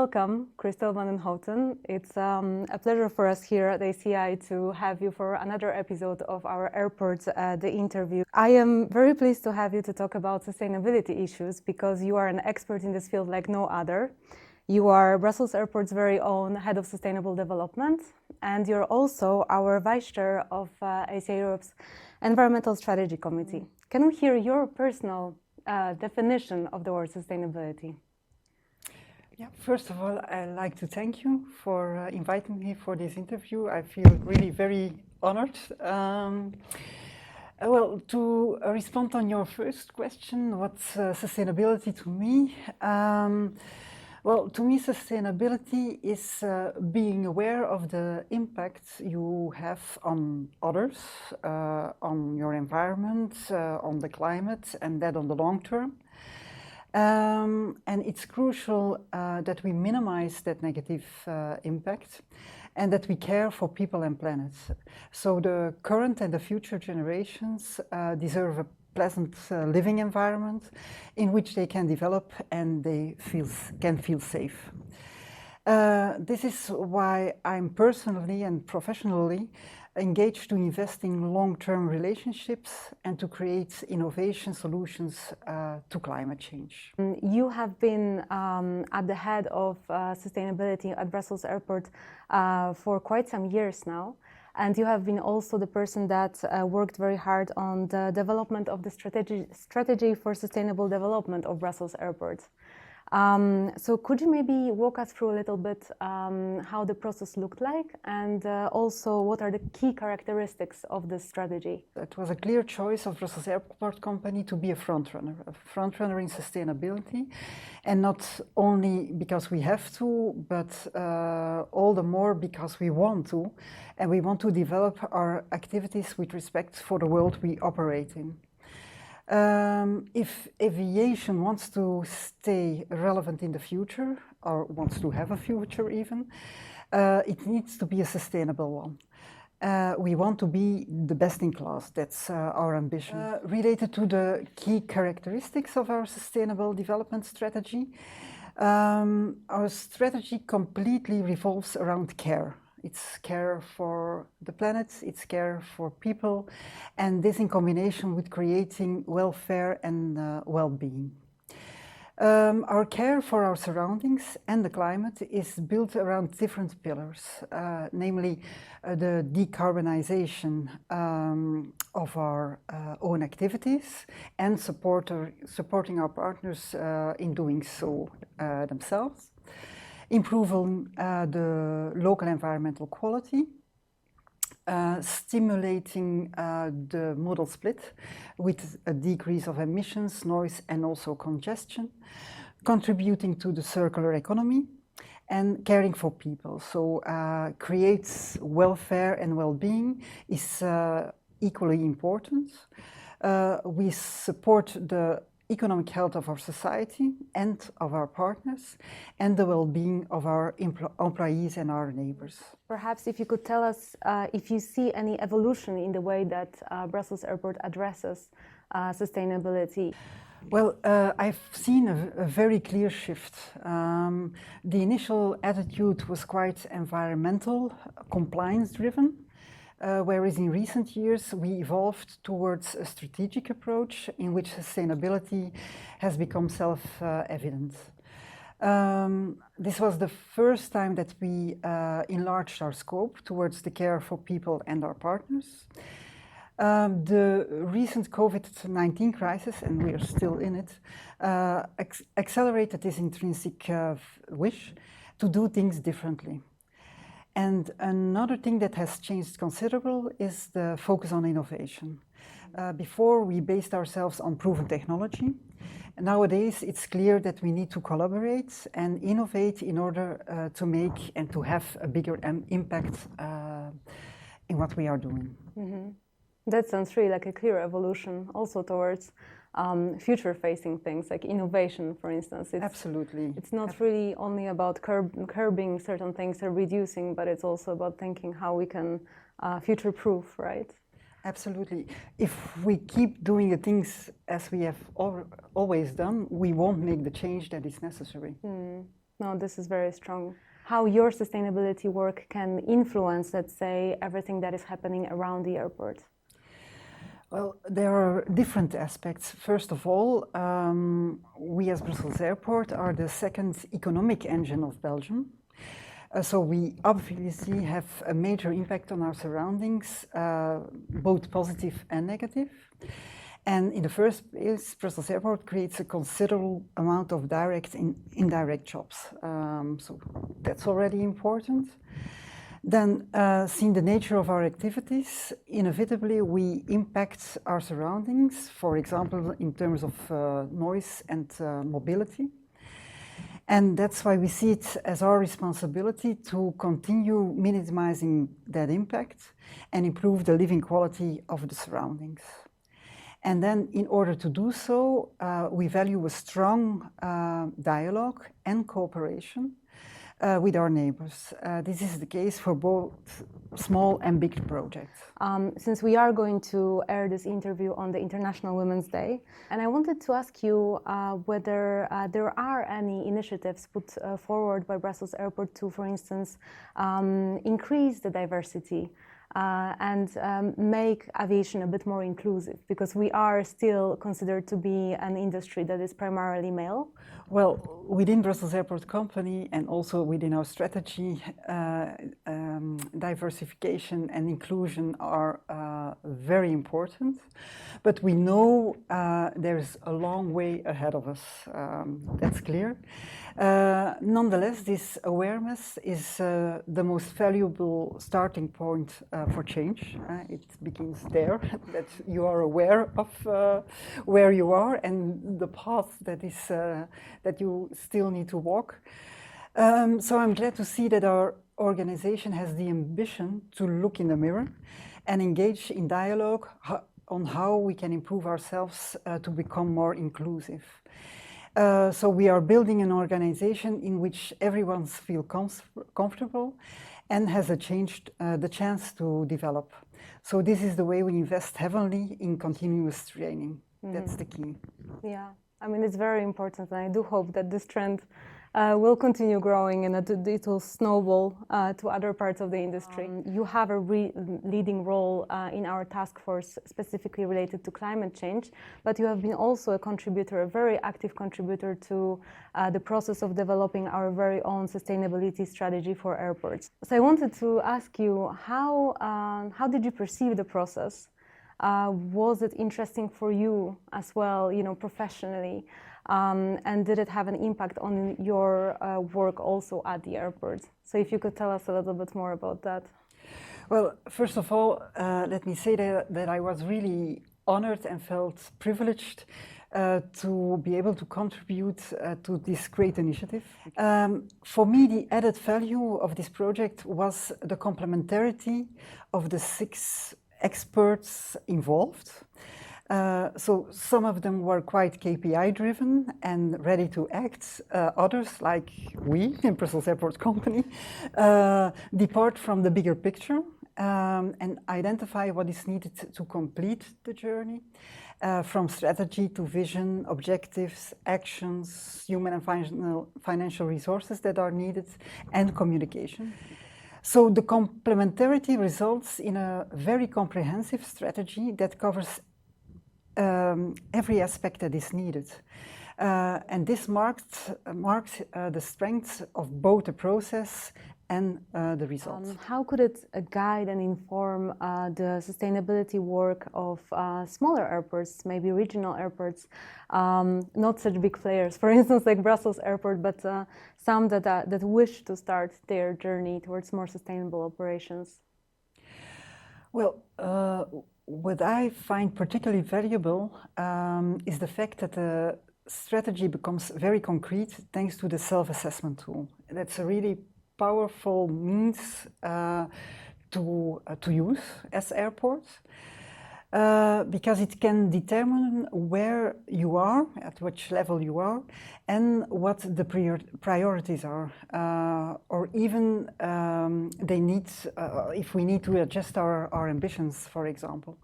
welcome, Christel Vandenhouten. It's a pleasure for us here at ACI to have you for another episode of our Airport, the interview. I am very pleased to have you to talk about sustainability issues because you are an expert in this field like no other. You are Brussels Airport's very own Head of Sustainable Development, and you're also our Vice Chair of ACI Europe's Environmental Strategy Committee. Can we hear your personal definition of the word sustainability? Yeah, first of all, I'd like to thank you for inviting me for this interview. I feel really very honored. Well, to respond on your first question, what's sustainability to me? Well, to me, sustainability is being aware of the impact you have on others, on your environment, on the climate, and that on the long term. And it's crucial that we minimize that negative impact and that we care for people and planet. So the current and the future generations deserve a pleasant living environment in which they can develop and they can feel safe. This is why I'm personally and professionally engaged to invest in long-term relationships and to create innovation solutions to climate change. You have been at the head of sustainability at Brussels Airport for quite some years now. And you have been also the person that worked very hard on the development of the strategy for sustainable development of Brussels Airport. So could you maybe walk us through a little bit how the process looked like and also what are the key characteristics of this strategy? It was a clear choice of Brussels Airport Company to be a frontrunner in sustainability, and not only because we have to, but all the more because we want to, and we want to develop our activities with respect for the world we operate in. If aviation wants to stay relevant in the future, or wants to have a future even, it needs to be a sustainable one. We want to be the best in class, that's our ambition. Related to the key characteristics of our sustainable development strategy, our strategy completely revolves around care. It's care for the planet, it's care for people, and this in combination with creating welfare and well-being. Our care for our surroundings and the climate is built around different pillars, namely the decarbonization of our own activities and supporting our partners in doing so themselves. Improving the local environmental quality, stimulating the modal split with a decrease of emissions, noise and also congestion, contributing to the circular economy and caring for people. So creates welfare and well-being is equally important. We support the economic health of our society and of our partners, and the well-being of our employees and our neighbors. Perhaps if you could tell us if you see any evolution in the way that Brussels Airport addresses sustainability. Well, I've seen a very clear shift. The initial attitude was quite environmental, compliance-driven. Whereas in recent years we evolved towards a strategic approach in which sustainability has become self-evident. This was the first time that we enlarged our scope towards the care for people and our partners. The recent COVID-19 crisis, and we are still in it, accelerated this intrinsic wish to do things differently. And another thing that has changed considerable is the focus on innovation. Before we based ourselves on proven technology. Nowadays it's clear that we need to collaborate and innovate in order to make and to have a bigger impact in what we are doing. Mm-hmm. That sounds really like a clear evolution also towards future-facing things like innovation, for instance. Absolutely. It's not really only about curbing certain things or reducing, but it's also about thinking how we can future-proof, right? Absolutely. If we keep doing the things as we have always done, we won't make the change that is necessary. No, this is very strong. How your sustainability work can influence, let's say, everything that is happening around the airport? Well, there are different aspects. First of all, we as Brussels Airport are the second economic engine of Belgium. So we obviously have a major impact on our surroundings, both positive and negative. And in the first place, Brussels Airport creates a considerable amount of direct and indirect jobs. So that's already important. Then, seeing the nature of our activities, inevitably we impact our surroundings, for example, in terms of noise and mobility. And that's why we see it as our responsibility to continue minimizing that impact and improve the living quality of the surroundings. And then, in order to do so, we value a strong dialogue and cooperation with our neighbors. This is the case for both small and big projects. Since we are going to air this interview on the International Women's Day, and I wanted to ask you whether there are any initiatives put forward by Brussels Airport to, for instance, increase the diversity and make aviation a bit more inclusive, because we are still considered to be an industry that is primarily male. Well, within Brussels Airport Company and also within our strategy, diversification and inclusion are very important, but we know there's a long way ahead of us, that's clear. Nonetheless, this awareness is the most valuable starting point for change. It begins there, that you are aware of where you are and the path that is that you still need to walk. So I'm glad to see that our organization has the ambition to look in the mirror and engage in dialogue on how we can improve ourselves to become more inclusive. So we are building an organization in which everyone feels comfortable and has the chance to develop. So this is the way we invest heavily in continuous training. That's the key. Yeah, I mean, it's very important, and I do hope that this trend will continue growing and that it will snowball to other parts of the industry. You have a leading role in our task force specifically related to climate change, but you have been also a contributor, a very active contributor to the process of developing our very own sustainability strategy for airports. So I wanted to ask you, how did you perceive the process? Was it interesting for you as well, you know, professionally? And did it have an impact on your work also at the airport? So if you could tell us a little bit more about that. Well, first of all, let me say that I was really honored and felt privileged to be able to contribute to this great initiative. For me, the added value of this project was the complementarity of the 6 experts involved. So some of them were quite KPI driven and ready to act. Others, like we in Brussels Airport Company, depart from the bigger picture and identify what is needed to complete the journey, from strategy to vision, objectives, actions, human and financial resources that are needed, and communication. So the complementarity results in a very comprehensive strategy that covers every aspect that is needed. And this marks the strength of both the process and the results. How could it guide and inform the sustainability work of smaller airports, maybe regional airports, not such big players, for instance, like Brussels Airport, but some that wish to start their journey towards more sustainable operations? Well, what I find particularly valuable is the fact that the strategy becomes very concrete thanks to the self-assessment tool. That's a really powerful means to use as airports because it can determine where you are, at which level you are, and what the priorities are, or even if we need to adjust our ambitions, for example.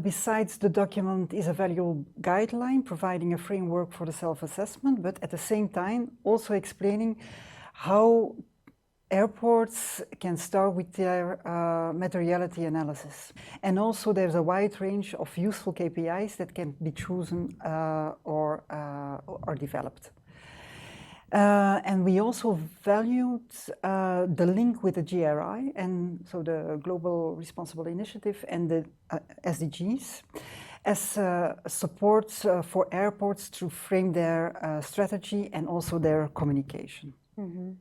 Besides, the document is a valuable guideline providing a framework for the self-assessment, but at the same time also explaining how airports can start with their materiality analysis. And also there's a wide range of useful KPIs that can be chosen or developed. And we also valued the link with the GRI, and so the Global Responsible Initiative and the SDGs as support for airports to frame their strategy and also their communication. Mm-hmm.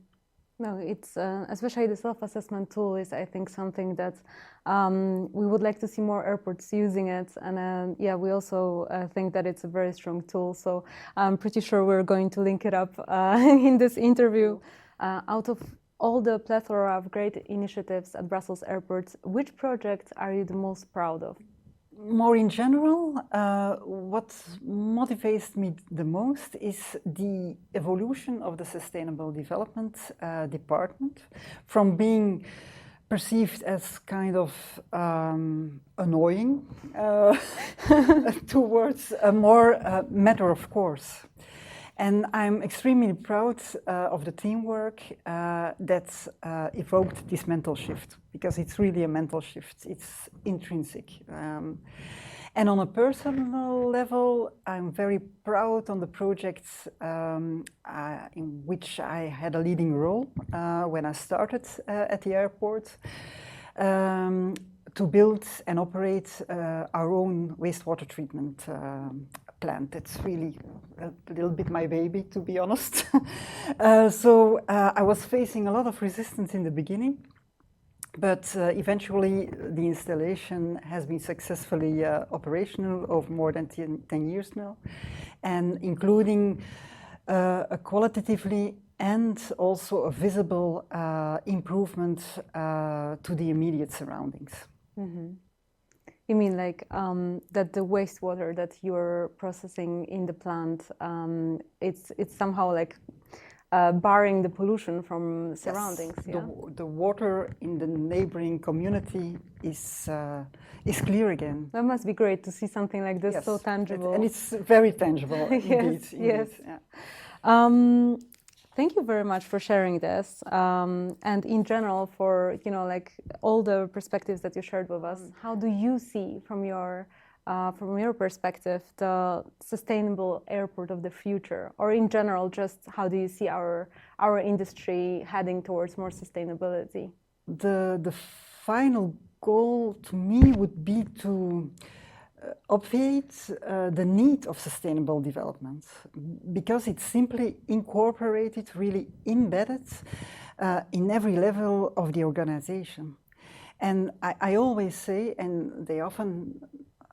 No, it's especially the self-assessment tool is, I think, something that we would like to see more airports using it, and yeah, we also think that it's a very strong tool. So I'm pretty sure we're going to link it up in this interview. Out of all the plethora of great initiatives at Brussels Airport, which project are you the most proud of? More in general, what motivates me the most is the evolution of the Sustainable Development Department from being perceived as kind of annoying towards a more matter of course. And I'm extremely proud of the teamwork that evoked this mental shift, because it's really a mental shift. It's intrinsic. And on a personal level, I'm very proud on the projects in which I had a leading role when I started at the airport. To build and operate our own wastewater treatment plant. That's really a little bit my baby, to be honest. So I was facing a lot of resistance in the beginning, but eventually the installation has been successfully operational over more than 10 years now, and including a qualitatively and also a visible improvement to the immediate surroundings. Mm-hmm. You mean like that the wastewater that you're processing in the plant, it's somehow like barring the pollution from surroundings? Yes, yeah? the water in the neighboring community is clear again. That must be great to see something like this, yes, so tangible. And it's very tangible, yes, indeed. Yes. Yeah. Thank you very much for sharing this, and in general for like all the perspectives that you shared with us. How do you see from your perspective the sustainable airport of the future, or in general, just how do you see our industry heading towards more sustainability? The final goal to me would be to obviate the need of sustainable development, because it's simply incorporated, really embedded in every level of the organization. And I always say, and they often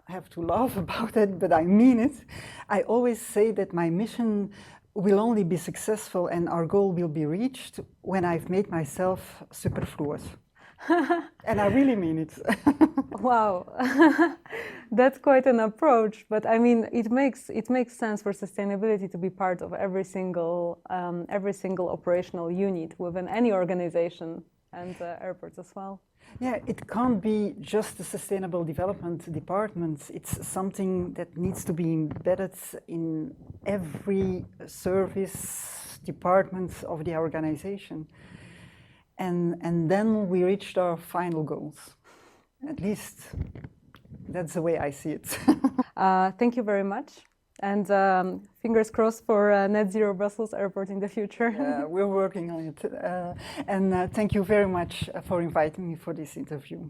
have to laugh about it, but I mean it, I always say that my mission will only be successful and our goal will be reached when I've made myself superfluous. And I really mean it. Wow, that's quite an approach. But I mean, it makes sense for sustainability to be part of every single operational unit within any organization, and airports as well. Yeah, it can't be just the Sustainable Development Department. It's something that needs to be embedded in every service department of the organization. And then we reached our final goals. At least that's the way I see it. Thank you very much. And fingers crossed for Net Zero Brussels Airport in the future. We're working on it. And thank you very much for inviting me for this interview.